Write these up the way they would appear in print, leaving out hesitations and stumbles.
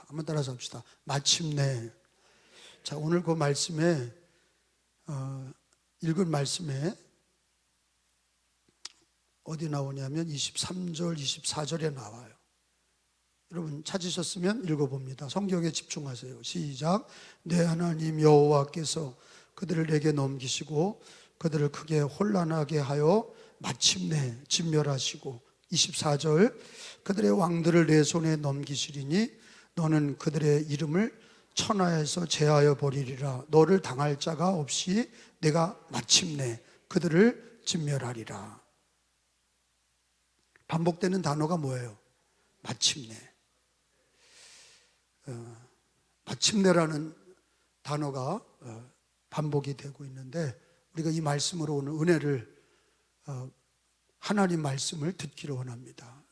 한번 따라서 합시다. 마침내. 자, 오늘 그 말씀에 읽은 말씀에 어디 나오냐면 23절, 24절에 나와요. 여러분 찾으셨으면 읽어봅니다. 성경에 집중하세요. 시작. 내 하나님 여호와께서 그들을 내게 넘기시고 그들을 크게 혼란하게 하여 마침내 진멸하시고 24절 그들의 왕들을 내 손에 넘기시리니 너는 그들의 이름을 천하에서 제하여 버리리라. 너를 당할 자가 없이 내가 마침내 그들을 진멸하리라. 반복되는 단어가 뭐예요? 마침내. 마침내라는 단어가 반복이 되고 있는데 우리가 이 말씀으로 오는 은혜를 하나님 말씀을 듣기를 원합니다.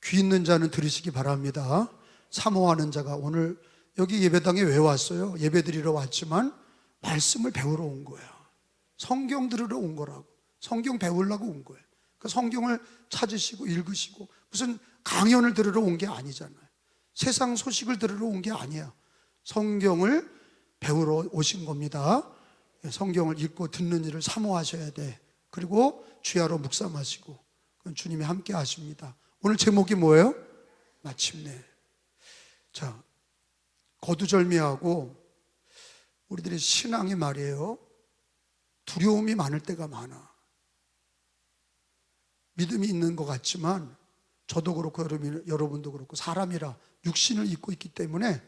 귀 있는 자는 들으시기 바랍니다. 사모하는 자가 오늘 여기 예배당에 왜 왔어요? 예배 드리러 왔지만 말씀을 배우러 온 거예요. 성경 들으러 온 거라고. 성경 배우려고 온 거예요. 그러니까 성경을 찾으시고 읽으시고 무슨 강연을 들으러 온 게 아니잖아요. 세상 소식을 들으러 온 게 아니야. 성경을 배우러 오신 겁니다. 성경을 읽고 듣는 일을 사모하셔야 돼. 그리고 주야로 묵상하시고 그건 주님이 함께 하십니다. 오늘 제목이 뭐예요? 마침내. 자, 거두절미하고 우리들의 신앙이 말이에요. 두려움이 많을 때가 많아. 믿음이 있는 것 같지만 저도 그렇고 여러분도 그렇고 사람이라 육신을 입고 있기 때문에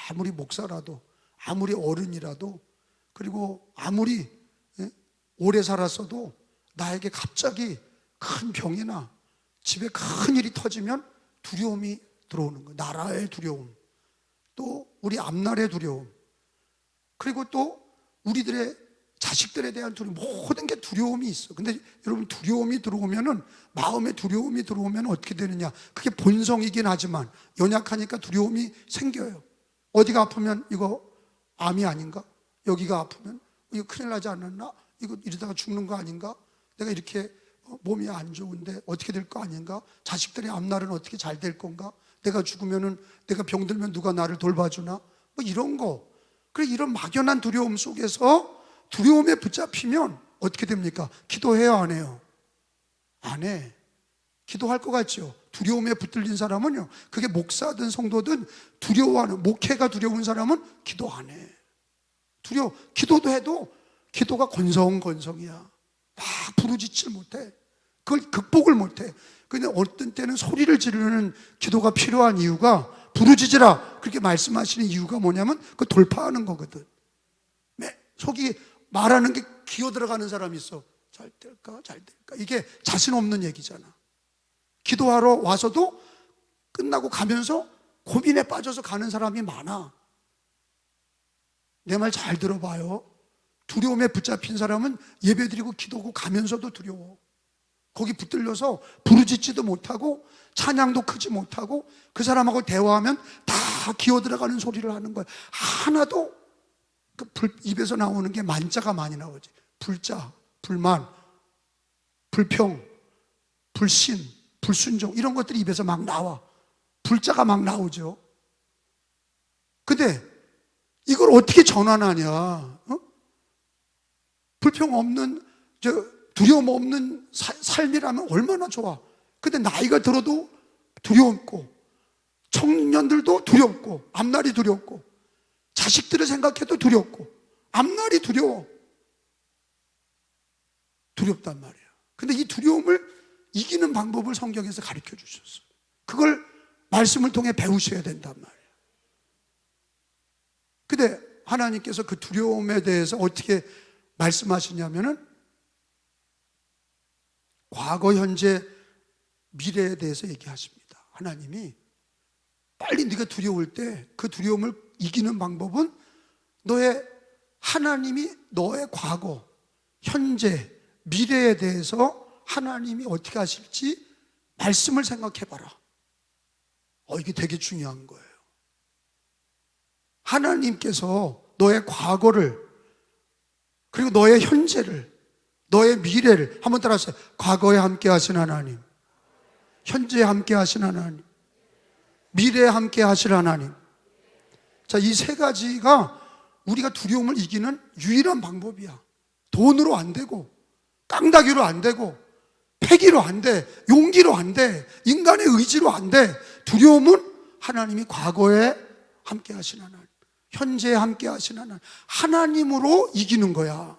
아무리 목사라도 아무리 어른이라도 그리고 아무리 오래 살았어도 나에게 갑자기 큰 병이나 집에 큰 일이 터지면 두려움이 들어오는 거예요. 나라의 두려움, 또 우리 앞날의 두려움, 그리고 또 우리들의 자식들에 대한 두려움, 모든 게 두려움이 있어. 근데 여러분 두려움이 들어오면은 마음에 두려움이 들어오면 어떻게 되느냐? 그게 본성이긴 하지만 연약하니까 두려움이 생겨요. 어디가 아프면 이거 암이 아닌가? 여기가 아프면 이거 큰일 나지 않았나? 이거 이러다가 죽는 거 아닌가? 내가 이렇게 몸이 안 좋은데 어떻게 될 거 아닌가? 자식들의 앞날은 어떻게 잘 될 건가? 내가 죽으면은 내가 병들면 누가 나를 돌봐주나? 뭐 이런 거. 그래 이런 막연한 두려움 속에서 두려움에 붙잡히면 어떻게 됩니까? 기도해요, 안 해요? 안 해. 기도할 것 같죠? 두려움에 붙들린 사람은요, 그게 목사든 성도든 두려워하는, 목회가 두려운 사람은 기도 안 해. 기도도 해도 기도가 건성건성이야. 막 부르짖질 못해. 그걸 극복을 못해. 근데 어떤 때는 소리를 지르는 기도가 필요한 이유가 부르짖으라 그렇게 말씀하시는 이유가 뭐냐면 그 돌파하는 거거든. 속이 말하는 게 기어 들어가는 사람이 있어. 잘 될까? 잘 될까? 이게 자신 없는 얘기잖아. 기도하러 와서도 끝나고 가면서 고민에 빠져서 가는 사람이 많아. 내 말 잘 들어봐요. 두려움에 붙잡힌 사람은 예배드리고 기도하고 가면서도 두려워. 거기 붙들려서 부르짖지도 못하고 찬양도 크지 못하고 그 사람하고 대화하면 다 기어 들어가는 소리를 하는 거야. 하나도 입에서 나오는 게 만자가 많이 나오지. 불자, 불만, 불평, 불신, 불순종 이런 것들이 입에서 막 나와. 불자가 막 나오죠. 근데 이걸 어떻게 전환하냐? 불평 없는, 두려움 없는 삶이라면 얼마나 좋아. 근데 나이가 들어도 두렵고 청년들도 두렵고 앞날이 두렵고 자식들을 생각해도 두렵고 앞날이 두려워. 두렵단 말이야. 근데 이 두려움을 이기는 방법을 성경에서 가르쳐 주셨어. 그걸 말씀을 통해 배우셔야 된단 말이야. 근데 하나님께서 그 두려움에 대해서 어떻게 말씀하시냐면은 과거, 현재, 미래에 대해서 얘기하십니다. 하나님이 빨리 네가 두려울 때 그 두려움을 이기는 방법은 하나님이 너의 과거, 현재, 미래에 대해서 하나님이 어떻게 하실지 말씀을 생각해봐라. 이게 되게 중요한 거예요. 하나님께서 너의 과거를 그리고 너의 현재를 너의 미래를 한번 따라하세요. 과거에 함께 하신 하나님, 현재에 함께 하신 하나님, 미래에 함께 하실 하나님, 자, 이 세 가지가 우리가 두려움을 이기는 유일한 방법이야. 돈으로 안 되고, 깡다기로 안 되고, 패기로 안 돼, 용기로 안 돼, 인간의 의지로 안 돼. 두려움은 하나님이 과거에 함께 하신 하나님, 현재에 함께 하신 하나님, 하나님으로 이기는 거야.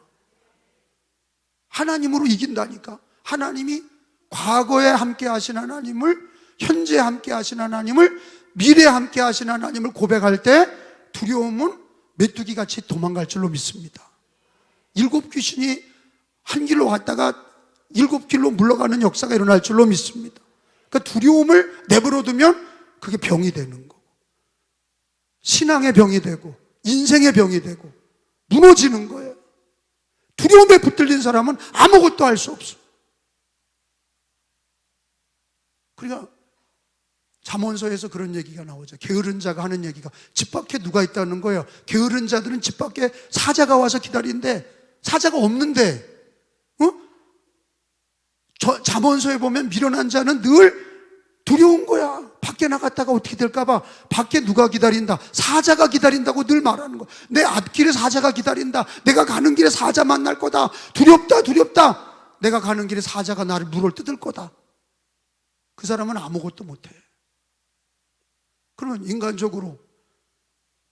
하나님으로 이긴다니까. 하나님이 과거에 함께 하신 하나님을, 현재에 함께 하신 하나님을, 미래에 함께 하신 하나님을 고백할 때 두려움은 메뚜기같이 도망갈 줄로 믿습니다. 7 귀신이 한 길로 갔다가 7 길로 물러가는 역사가 일어날 줄로 믿습니다. 그러니까 두려움을 내버려 두면 그게 병이 되는 거고, 신앙의 병이 되고, 인생의 병이 되고, 무너지는 거예요. 두려움에 붙들린 사람은 아무것도 할 수 없어. 그러니까 잠언서에서 그런 얘기가 나오죠. 게으른 자가 하는 얘기가, 집 밖에 누가 있다는 거예요. 게으른 자들은 집 밖에 사자가 와서 기다리는데 사자가 없는데, 잠언서에 보면 미련한 자는 늘 두려운 거야. 밖에 나갔다가 어떻게 될까봐. 밖에 누가 기다린다? 사자가 기다린다고 늘 말하는 거야. 내 앞길에 사자가 기다린다. 내가 가는 길에 사자 만날 거다. 두렵다, 두렵다. 내가 가는 길에 사자가 나를 물을 뜯을 거다. 그 사람은 아무것도 못해. 그러면 인간적으로,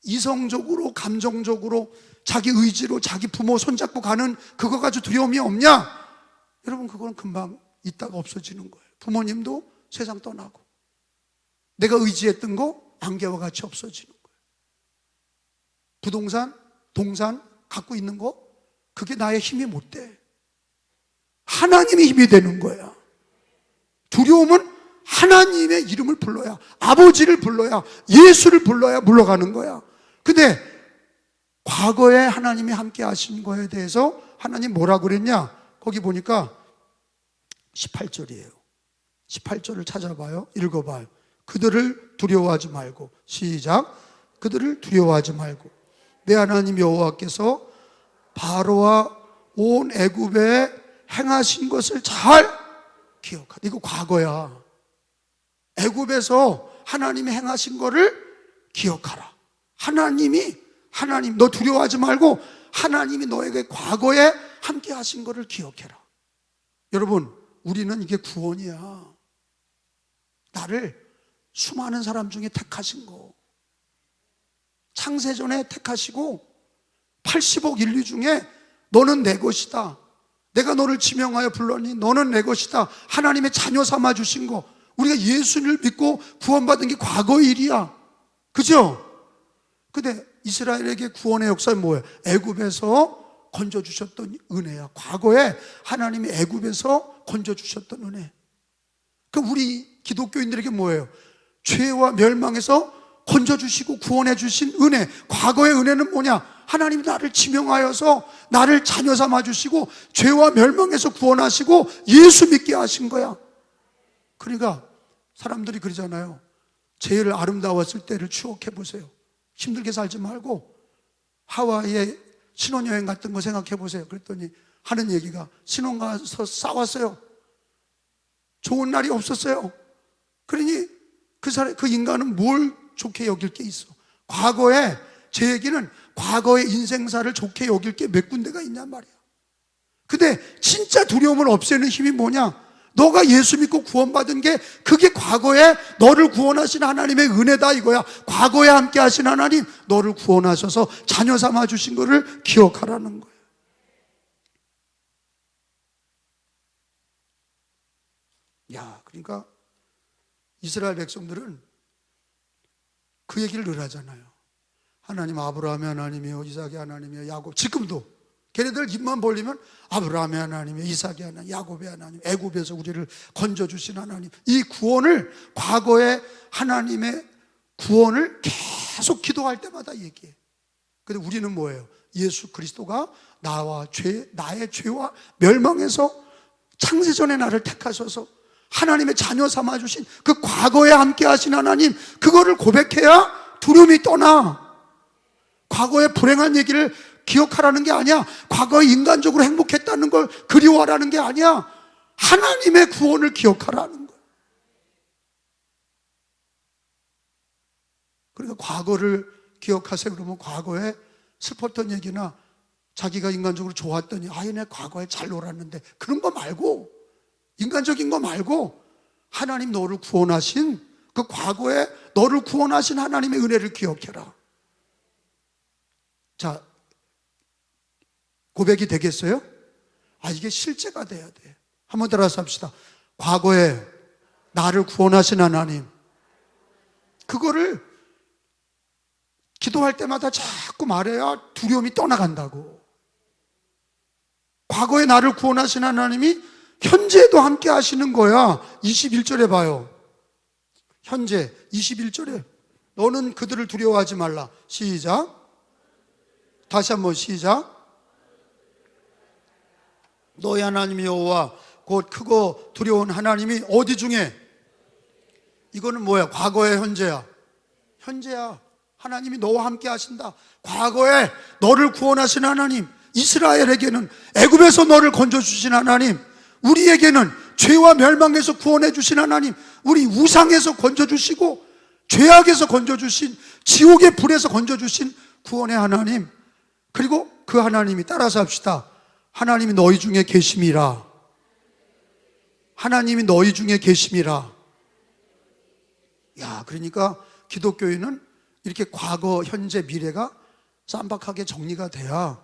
이성적으로, 감정적으로, 자기 의지로 자기 부모 손잡고 가는 그거 가지고 두려움이 없냐? 여러분, 그거는 금방 있다가 없어지는 거예요. 부모님도 세상 떠나고, 내가 의지했던 거 안개와 같이 없어지는 거예요. 부동산, 동산 갖고 있는 거, 그게 나의 힘이 못 돼. 하나님의 힘이 되는 거야. 두려움은 하나님의 이름을 불러야, 아버지를 불러야, 예수를 불러야 물러가는 거야. 근데 과거에 하나님이 함께 하신 거에 대해서 하나님 뭐라고 그랬냐? 거기 보니까 18절이에요. 18절을 찾아봐요. 읽어봐요. 그들을 두려워하지 말고, 시작. 그들을 두려워하지 말고, 내 하나님 여호와께서 바로와 온 애굽에 행하신 것을 잘 기억하라. 이거 과거야. 애굽에서 하나님이 행하신 거를 기억하라. 하나님, 너 두려워하지 말고 하나님이 너에게 과거에 함께 하신 거를 기억해라. 여러분, 우리는 이게 구원이야. 나를 수많은 사람 중에 택하신 거, 창세전에 택하시고 80억 인류 중에 너는 내 것이다, 내가 너를 지명하여 불렀니, 너는 내 것이다, 하나님의 자녀 삼아 주신 거, 우리가 예수를 믿고 구원받은 게 과거의 일이야. 그죠? 근데 이스라엘에게 구원의 역사는 뭐예요? 애굽에서 건져주셨던 은혜야. 과거에 하나님이 애굽에서 건져주셨던 은혜. 그럼 우리 기독교인들에게 뭐예요? 죄와 멸망에서 건져주시고 구원해 주신 은혜. 과거의 은혜는 뭐냐? 하나님이 나를 지명하여서 나를 자녀 삼아 주시고 죄와 멸망에서 구원하시고 예수 믿게 하신 거야. 그러니까 사람들이 그러잖아요. 제일 아름다웠을 때를 추억해 보세요. 힘들게 살지 말고 하와이에 신혼여행 갔던 거 생각해 보세요. 그랬더니 하는 얘기가, 신혼 가서 싸웠어요. 좋은 날이 없었어요. 그러니 그 인간은 뭘 좋게 여길 게 있어? 과거에, 제 얘기는 과거의 인생사를 좋게 여길 게 몇 군데가 있냔 말이야. 근데 진짜 두려움을 없애는 힘이 뭐냐? 너가 예수 믿고 구원받은 게, 그게 과거에 너를 구원하신 하나님의 은혜다 이거야. 과거에 함께 하신 하나님, 너를 구원하셔서 자녀 삼아 주신 거를 기억하라는 거야. 야, 그러니까 이스라엘 백성들은 그 얘기를 늘 하잖아요. 하나님, 아브라함의 하나님이요, 이삭의 하나님이요, 야곱. 지금도 걔네들 입만 벌리면 아브라함의 하나님이요, 이삭의 하나님, 야곱의 하나님, 애굽에서 우리를 건져주신 하나님. 이 구원을, 과거의 하나님의 구원을 계속 기도할 때마다 얘기해. 근데 우리는 뭐예요? 예수 그리스도가 나의 죄와 멸망에서 창세전에 나를 택하셔서 하나님의 자녀 삼아주신 그 과거에 함께 하신 하나님, 그거를 고백해야 두려움이 떠나. 과거의 불행한 얘기를 기억하라는 게 아니야. 과거에 인간적으로 행복했다는 걸 그리워하라는 게 아니야. 하나님의 구원을 기억하라는 거야. 그러니까 과거를 기억하세요. 그러면 과거에 슬펐던 얘기나 자기가 인간적으로 좋았더니 내 과거에 잘 놀았는데, 그런 거 말고, 인간적인 거 말고 하나님 너를 구원하신, 그 과거에 너를 구원하신 하나님의 은혜를 기억해라. 자, 고백이 되겠어요? 이게 실제가 돼야 돼. 한번 따라서 합시다. 과거에 나를 구원하신 하나님, 그거를 기도할 때마다 자꾸 말해야 두려움이 떠나간다고. 과거에 나를 구원하신 하나님이 현재에도 함께 하시는 거야. 21절에 봐요. 현재 21절에 너는 그들을 두려워하지 말라. 시작. 다시 한번 시작. 너희 하나님 여호와 곧 크고 두려운 하나님이 어디 중에, 이거는 뭐야? 과거의 현재야. 현재야. 하나님이 너와 함께 하신다. 과거에 너를 구원하신 하나님, 이스라엘에게는 애굽에서 너를 건져주신 하나님, 우리에게는 죄와 멸망에서 구원해 주신 하나님, 우리 우상에서 건져주시고 죄악에서 건져주신, 지옥의 불에서 건져주신 구원의 하나님, 그리고 그 하나님이, 따라서 합시다. 하나님이 너희 중에 계심이라. 하나님이 너희 중에 계심이라. 그러니까 기독교인은 이렇게 과거, 현재, 미래가 쌈박하게 정리가 돼야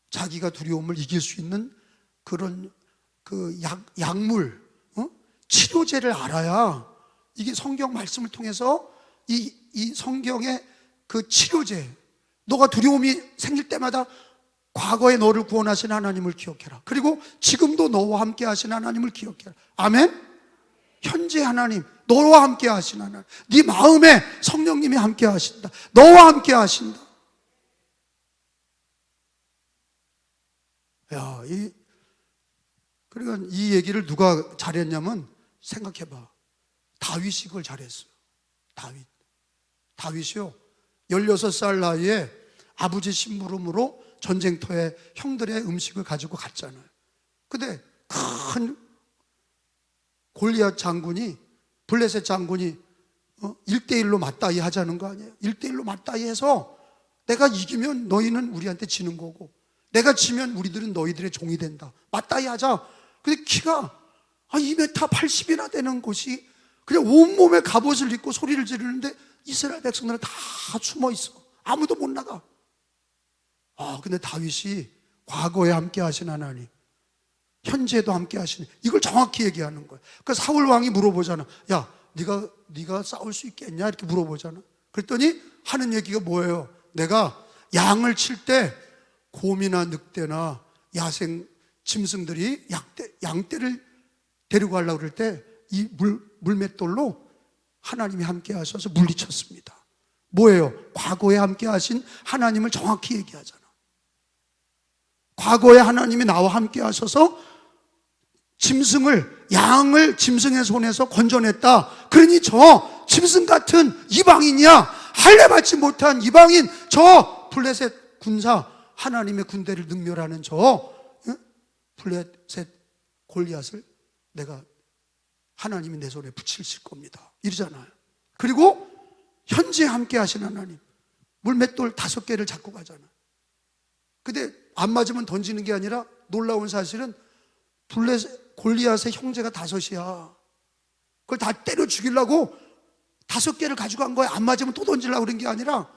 자기가 두려움을 이길 수 있는 그런 그 약물, 치료제를 알아야, 이게 성경 말씀을 통해서 이 성경의 그 치료제, 너가 두려움이 생길 때마다 과거에 너를 구원하신 하나님을 기억해라. 그리고 지금도 너와 함께 하신 하나님을 기억해라. 아멘? 현재 하나님, 너와 함께 하신 하나님, 네 마음에 성령님이 함께 하신다. 너와 함께 하신다. 그러니까 이 얘기를 누가 잘했냐면, 생각해봐. 다윗이 그걸 잘했어요. 다윗이요, 16살 나이에 아버지 심부름으로 전쟁터에 형들의 음식을 가지고 갔잖아요. 근데 큰 골리앗 장군이, 블레셋 장군이 1대1로 맞다이 하자는 거 아니에요. 1대1로 맞다이 해서 내가 이기면 너희는 우리한테 지는 거고, 내가 지면 우리들은 너희들의 종이 된다. 맞다이 하자. 근데 키가 2m 80이나 되는 곳이 그냥 온몸에 갑옷을 입고 소리를 지르는데 이스라엘 백성들은 다 숨어 있어. 아무도 못 나가. 근데 다윗이 과거에 함께 하신 하나님, 현재에도 함께 하시는, 이걸 정확히 얘기하는 거예요. 그 사울 왕이 물어보잖아. 야, 네가 싸울 수 있겠냐? 이렇게 물어보잖아. 그랬더니 하는 얘기가 뭐예요? 내가 양을 칠 때 곰이나 늑대나 야생 짐승들이 양떼를 데리고 가려고 그럴 때 이 물맷돌로 하나님이 함께 하셔서 물리쳤습니다. 뭐예요? 과거에 함께 하신 하나님을 정확히 얘기하잖아. 과거에 하나님이 나와 함께 하셔서 양을 짐승의 손에서 건져냈다. 그러니 저 짐승 같은 이방인이야, 할례받지 못한 이방인, 저 블레셋 군사, 하나님의 군대를 능멸하는 저 블레셋 골리앗을 내가, 하나님이 내 손에 붙이실 겁니다, 이러잖아요. 그리고 현재 함께 하신 하나님, 물맷돌 5개를 잡고 가잖아. 근데 안 맞으면 던지는 게 아니라, 놀라운 사실은 골리앗의 형제가 5이야. 그걸 다 때려 죽이려고 5개를 가지고 간 거야. 안 맞으면 또 던지려고 그런 게 아니라,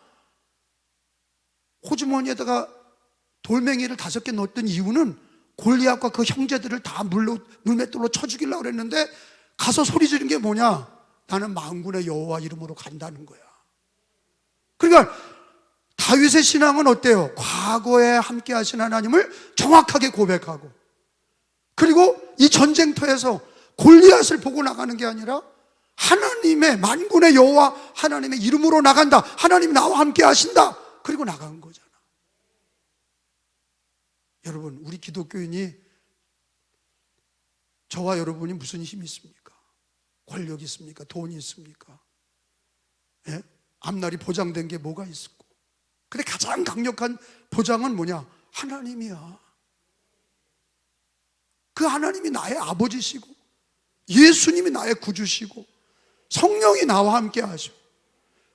호주머니에다가 돌멩이를 5개 넣었던 이유는 골리앗과 그 형제들을 다 물맷돌로 쳐 죽이려고 그랬는데, 가서 소리 지른 게 뭐냐? 나는 만군의 여호와 이름으로 간다는 거야. 그러니까 다윗의 신앙은 어때요? 과거에 함께 하신 하나님을 정확하게 고백하고, 그리고 이 전쟁터에서 골리앗을 보고 나가는 게 아니라 하나님의, 만군의 여호와 하나님의 이름으로 나간다. 하나님이 나와 함께 하신다. 그리고 나간 거잖아. 여러분, 우리 기독교인이, 저와 여러분이 무슨 힘이 있습니까? 권력이 있습니까? 돈이 있습니까? 앞날이 보장된 게 뭐가 있었고. 근데 가장 강력한 보장은 뭐냐? 하나님이야. 그 하나님이 나의 아버지시고, 예수님이 나의 구주시고, 성령이 나와 함께 하셔.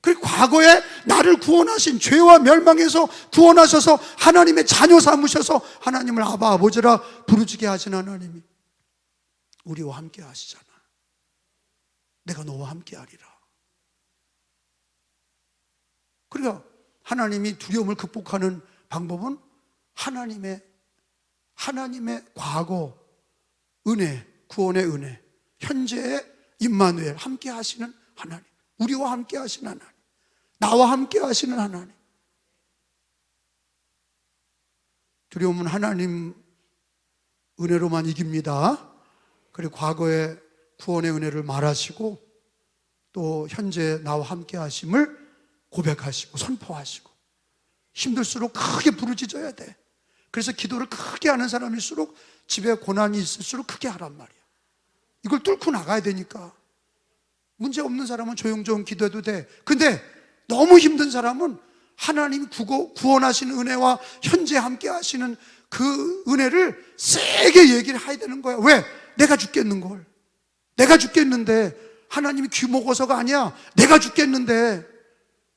그리고 과거에 나를 구원하신, 죄와 멸망에서 구원하셔서 하나님의 자녀 삼으셔서 하나님을 아바 아버지라 부르짖게 하신 하나님이 우리와 함께 하시잖아. 내가 너와 함께 하리라. 그러니까 하나님이 두려움을 극복하는 방법은 하나님의 과거 은혜, 구원의 은혜, 현재의 임마누엘, 함께 하시는 하나님, 우리와 함께 하시는 하나님, 나와 함께 하시는 하나님. 두려움은 하나님 은혜로만 이깁니다. 그리고 과거의 구원의 은혜를 말하시고 또 현재 나와 함께 하심을 고백하시고 선포하시고, 힘들수록 크게 부르짖어야 돼. 그래서 기도를 크게 하는 사람일수록 집에 고난이 있을수록 크게 하란 말이야. 이걸 뚫고 나가야 되니까. 문제 없는 사람은 조용조용 기도해도 돼. 근데 너무 힘든 사람은 하나님 구원하시는 은혜와 현재 함께 하시는 그 은혜를 세게 얘기를 해야 되는 거야. 왜? 내가 죽겠는걸. 내가 죽겠는데, 하나님이 귀 먹어서가 아니야. 내가 죽겠는데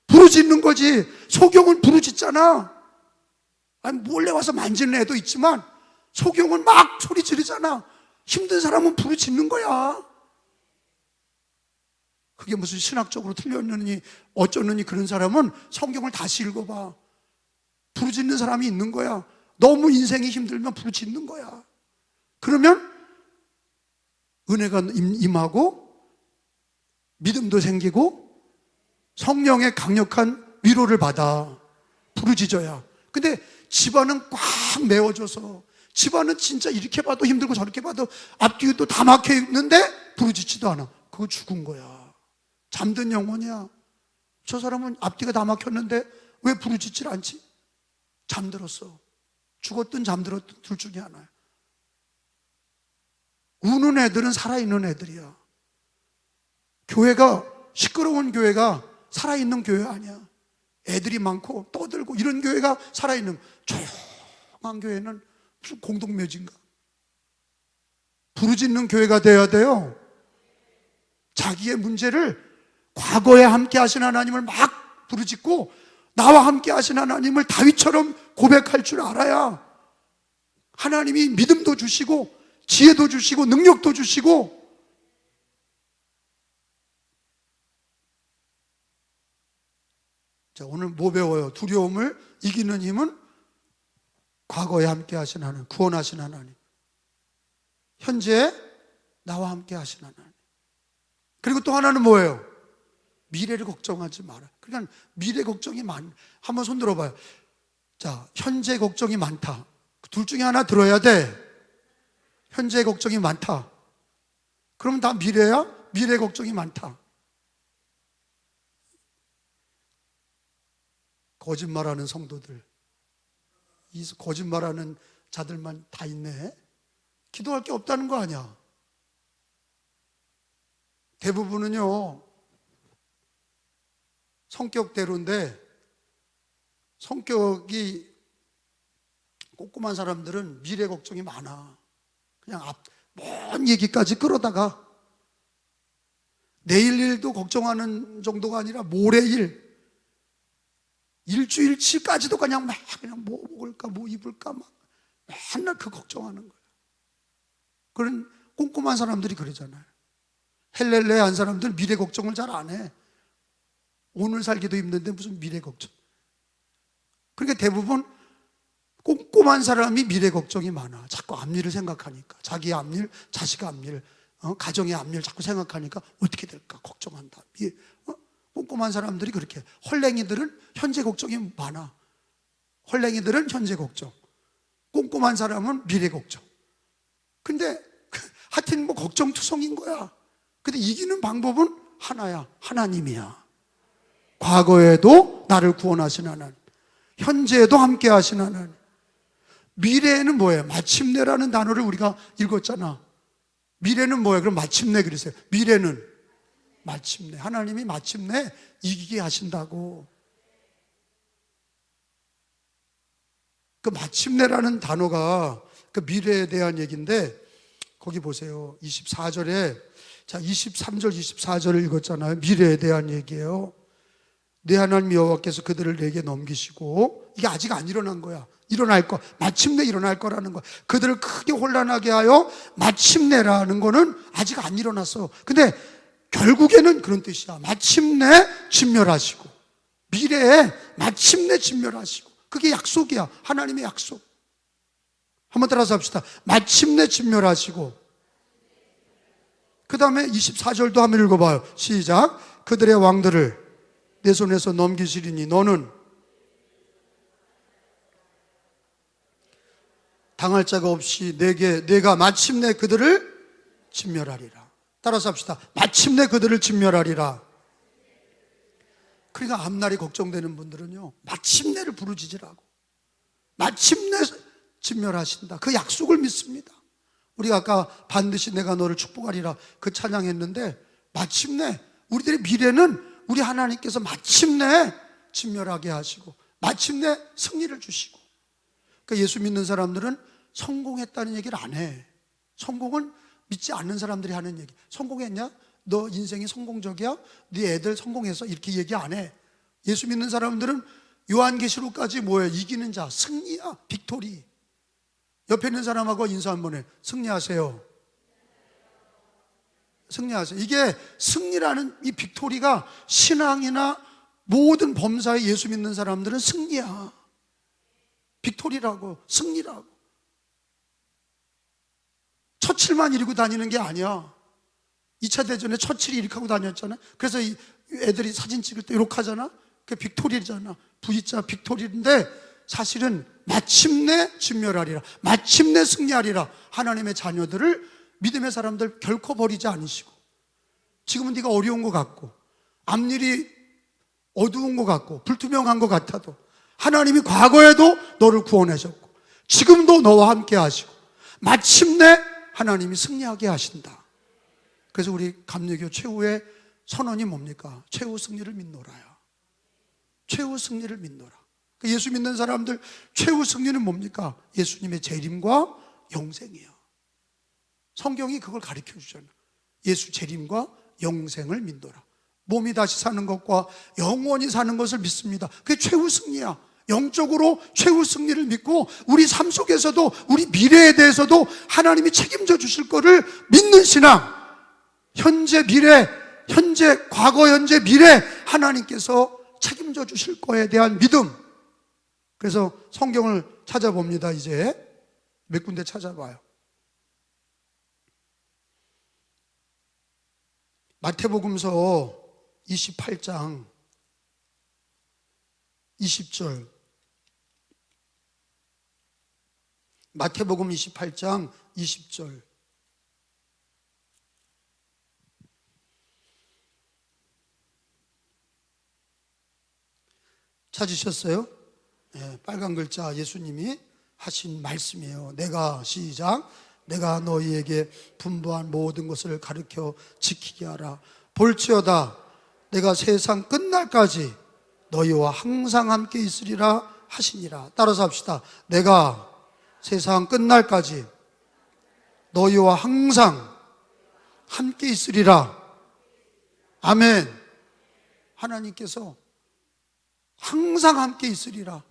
부르짖는 거지. 소경은 부르짖잖아. 아니, 몰래 와서 만지는 애도 있지만 소경은 막 소리 지르잖아. 힘든 사람은 부르짖는 거야. 그게 무슨 신학적으로 틀렸느니 어쩌느니, 그런 사람은 성경을 다시 읽어봐. 부르짖는 사람이 있는 거야. 너무 인생이 힘들면 부르짖는 거야. 그러면 은혜가 임하고 믿음도 생기고 성령의 강력한 위로를 받아. 부르짖어야. 근데 집안은 꽉 메워져서, 집안은 진짜 이렇게 봐도 힘들고 저렇게 봐도 앞뒤도 다 막혀 있는데 부르짖지도 않아. 그거 죽은 거야. 잠든 영혼이야. 저 사람은 앞뒤가 다 막혔는데 왜 부르짖질 않지? 잠들었어. 죽었든 잠들었든 둘 중에 하나야. 우는 애들은 살아있는 애들이야. 교회가, 시끄러운 교회가 살아있는 교회 아니야. 애들이 많고 떠들고 이런 교회가 살아있는, 조용한 교회는 무슨 공동묘지인가? 부르짖는 교회가 되어야 돼요. 자기의 문제를 과거에 함께 하신 하나님을 막 부르짖고 나와 함께 하신 하나님을 다윗처럼 고백할 줄 알아야 하나님이 믿음도 주시고 지혜도 주시고 능력도 주시고. 자, 오늘 뭐 배워요? 두려움을 이기는 힘은 과거에 함께 하신 하나님, 구원하신 하나님, 현재 나와 함께 하신 하나님. 그리고 또 하나는 뭐예요? 미래를 걱정하지 마라. 그러니까 미래 걱정이 한번 손 들어봐요. 자, 현재 걱정이 많다. 둘 중에 하나 들어야 돼. 현재 걱정이 많다. 그럼 다 미래야? 미래 걱정이 많다. 거짓말하는 성도들, 이 거짓말하는 자들만 다 있네. 기도할 게 없다는 거 아니야. 대부분은요 성격대로인데, 성격이 꼼꼼한 사람들은 미래 걱정이 많아. 그냥 먼 얘기까지 끌어다가 내일 일도 걱정하는 정도가 아니라 모레 일, 일주일치까지도 그냥 뭐 먹을까 뭐 입을까 막 맨날 그 걱정하는 거야. 그런 꼼꼼한 사람들이 그러잖아요. 헬렐레 한 사람들 미래 걱정을 잘 안 해. 오늘 살기도 힘든데 무슨 미래 걱정. 그러니까 대부분 꼼꼼한 사람이 미래 걱정이 많아. 자꾸 앞일을 생각하니까. 자기 앞일, 자식 앞일, 가정의 앞일 자꾸 생각하니까 어떻게 될까 걱정한다. 꼼꼼한 사람들이 그렇게. 헐랭이들은 현재 걱정이 많아. 헐랭이들은 현재 걱정, 꼼꼼한 사람은 미래 걱정. 근데 하여튼 뭐 걱정투성인 거야. 근데 이기는 방법은 하나야. 하나님이야. 과거에도 나를 구원하신 하나님, 현재에도 함께 하신 하나님. 미래에는 뭐예요? 마침내라는 단어를 우리가 읽었잖아. 미래는 뭐예요? 그럼 마침내 그러세요. 미래는 마침내. 하나님이 마침내 이기게 하신다고. 그 마침내라는 단어가 그 미래에 대한 얘기인데, 거기 보세요. 24절에, 자, 23절, 24절을 읽었잖아요. 미래에 대한 얘기예요. 내 하나님 여호와께서 그들을 내게 넘기시고, 이게 아직 안 일어난 거야. 일어날 거, 마침내 일어날 거라는 거야. 그들을 크게 혼란하게 하여 마침내라는 거는 아직 안 일어났어. 근데 결국에는 그런 뜻이야. 마침내 진멸하시고, 미래에 마침내 진멸하시고. 그게 약속이야. 하나님의 약속. 한번 따라서 합시다. 마침내 진멸하시고. 그 다음에 24절도 한번 읽어봐요. 시작. 그들의 왕들을 내 손에서 넘기시리니 너는 당할 자가 없이 내가 마침내 그들을 진멸하리라. 따라서 합시다. 마침내 그들을 진멸하리라. 그러니까 앞날이 걱정되는 분들은요, 마침내를 부르짖으라고. 마침내 진멸하신다. 그 약속을 믿습니다. 우리가 아까 반드시 내가 너를 축복하리라 그 찬양했는데, 마침내 우리들의 미래는 우리 하나님께서 마침내 진멸하게 하시고 마침내 승리를 주시고. 그러니까 예수 믿는 사람들은 성공했다는 얘기를 안 해. 성공은 믿지 않는 사람들이 하는 얘기. 성공했냐? 너 인생이 성공적이야? 네 애들 성공해서? 이렇게 얘기 안 해. 예수 믿는 사람들은 요한계시록까지 뭐예요? 이기는 자, 승리야, 빅토리. 옆에 있는 사람하고 인사 한번 해. 승리하세요. 승리하세요. 이게 승리라는 이 빅토리가 신앙이나 모든 범사에 예수 믿는 사람들은 승리야. 빅토리라고, 승리라고. 처칠만 이루고 다니는 게 아니야. 2차 대전에 처칠이 이렇게 하고 다녔잖아. 그래서 이 애들이 사진 찍을 때 이렇게 하잖아. 그게 빅토리잖아. V자 빅토리인데 사실은 마침내 진멸하리라, 마침내 승리하리라. 하나님의 자녀들을, 믿음의 사람들 결코 버리지 않으시고. 지금은 네가 어려운 것 같고 앞일이 어두운 것 같고 불투명한 것 같아도 하나님이 과거에도 너를 구원하셨고 지금도 너와 함께 하시고 마침내 하나님이 승리하게 하신다. 그래서 우리 감리교 최후의 선언이 뭡니까? 최후 승리를 믿노라요. 최후 승리를 믿노라. 예수 믿는 사람들 최후 승리는 뭡니까? 예수님의 재림과 영생이에요. 성경이 그걸 가르쳐 주잖아요. 예수 재림과 영생을 믿노라. 몸이 다시 사는 것과 영원히 사는 것을 믿습니다. 그게 최후 승리야. 영적으로 최후 승리를 믿고 우리 삶 속에서도 우리 미래에 대해서도 하나님이 책임져 주실 거를 믿는 신앙. 현재 미래, 현재 과거 현재 미래 하나님께서 책임져 주실 거에 대한 믿음. 그래서 성경을 찾아봅니다. 이제 몇 군데 찾아봐요. 마태복음서 28장 20절. 마태복음 28장 20절. 찾으셨어요? 네, 빨간 글자 예수님이 하신 말씀이에요. 내가, 시작, 내가 너희에게 분부한 모든 것을 가르쳐 지키게 하라. 볼지어다 내가 세상 끝날까지 너희와 항상 함께 있으리라 하시니라. 따라서 합시다. 내가 세상 끝날까지 너희와 항상 함께 있으리라. 아멘. 하나님께서 항상 함께 있으리라.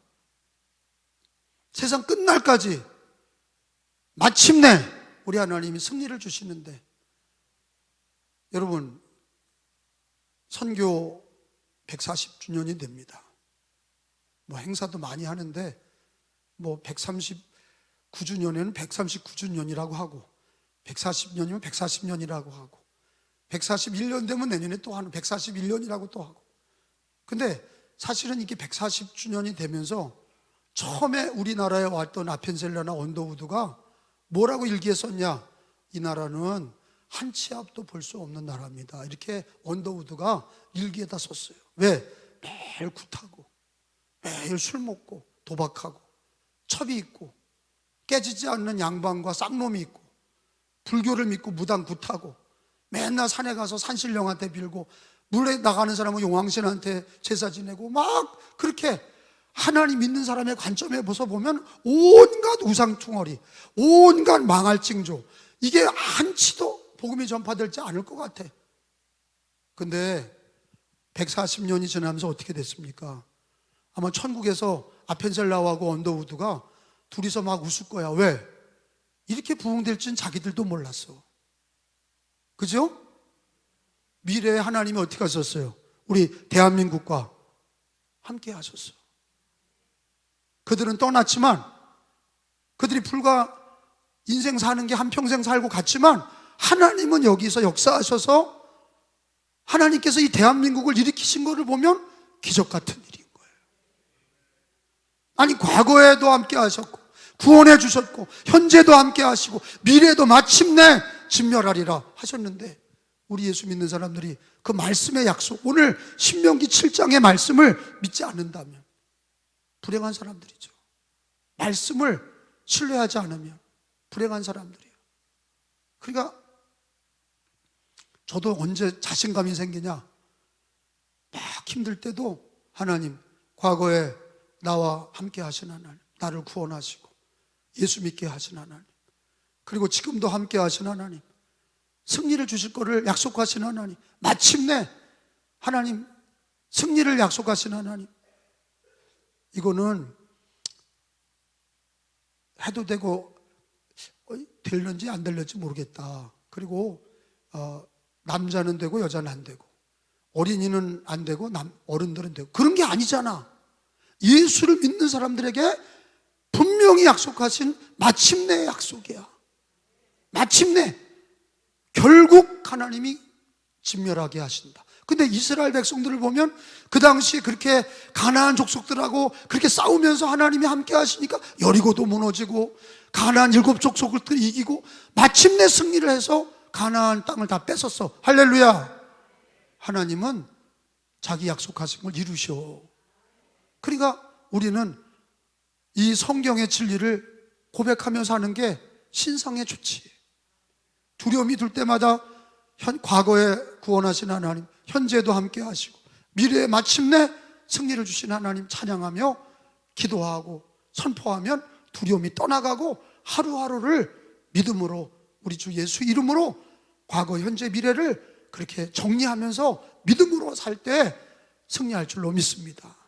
세상 끝날까지 마침내 우리 하나님이 승리를 주시는데, 여러분 선교 140주년이 됩니다. 뭐 행사도 많이 하는데 뭐 139주년에는 139주년이라고 하고 140년이면 140년이라고 하고 141년 되면 내년에 또 하는 141년이라고 또 하고. 근데 사실은 이게 140주년이 되면서 처음에 우리나라에 왔던 아펜셀러나 언더우드가 뭐라고 일기에 썼냐? 이 나라는 한 치 앞도 볼 수 없는 나라입니다. 이렇게 언더우드가 일기에다 썼어요. 왜? 매일 굿하고 매일 술 먹고 도박하고 첩이 있고 깨지지 않는 양반과 쌍놈이 있고 불교를 믿고 무당 굿하고 맨날 산에 가서 산신령한테 빌고 물에 나가는 사람은 용왕신한테 제사 지내고 막 그렇게 하나님 믿는 사람의 관점에 보면 온갖 우상퉁어리, 온갖 망할 징조, 이게 한치도 복음이 전파되지 않을 것 같아. 근데 140년이 지나면서 어떻게 됐습니까? 아마 천국에서 아펜셀라하고 언더우드가 둘이서 막 웃을 거야. 왜? 이렇게 부흥될 줄 자기들도 몰랐어. 그죠? 미래에 하나님이 어떻게 하셨어요? 우리 대한민국과 함께 하셨어. 그들은 떠났지만, 그들이 불과 인생 사는 게 한평생 살고 갔지만, 하나님은 여기서 역사하셔서 하나님께서 이 대한민국을 일으키신 것을 보면 기적 같은 일인 거예요. 아니, 과거에도 함께 하셨고 구원해 주셨고 현재도 함께 하시고 미래도 마침내 진멸하리라 하셨는데, 우리 예수 믿는 사람들이 그 말씀의 약속, 오늘 신명기 7장의 말씀을 믿지 않는다면 불행한 사람들이죠. 말씀을 신뢰하지 않으면 불행한 사람들이에요. 그러니까 저도 언제 자신감이 생기냐, 막 힘들 때도 하나님, 과거에 나와 함께 하신 하나님, 나를 구원하시고 예수 믿게 하신 하나님, 그리고 지금도 함께 하신 하나님, 승리를 주실 거를 약속하신 하나님, 마침내 하나님 승리를 약속하신 하나님, 이거는 해도 되고 될는지 안 될는지 모르겠다. 그리고 남자는 되고 여자는 안 되고 어린이는 안 되고 어른들은 되고, 그런 게 아니잖아. 예수를 믿는 사람들에게 분명히 약속하신 마침내의 약속이야. 마침내 결국 하나님이 진멸하게 하신다. 근데 이스라엘 백성들을 보면 그 당시에 그렇게 가나안 족속들하고 그렇게 싸우면서 하나님이 함께 하시니까 여리고도 무너지고 가나안 7족속을 이기고 마침내 승리를 해서 가나안 땅을 다 뺏었어. 할렐루야. 하나님은 자기 약속하신 걸 이루셔. 그러니까 우리는 이 성경의 진리를 고백하며 사는 게 신상에 좋지. 두려움이 들 때마다 과거에 구원하신 하나님, 현재도 함께 하시고 미래에 마침내 승리를 주신 하나님 찬양하며 기도하고 선포하면 두려움이 떠나가고 하루하루를 믿음으로, 우리 주 예수 이름으로 과거, 현재, 미래를 그렇게 정리하면서 믿음으로 살 때 승리할 줄로 믿습니다.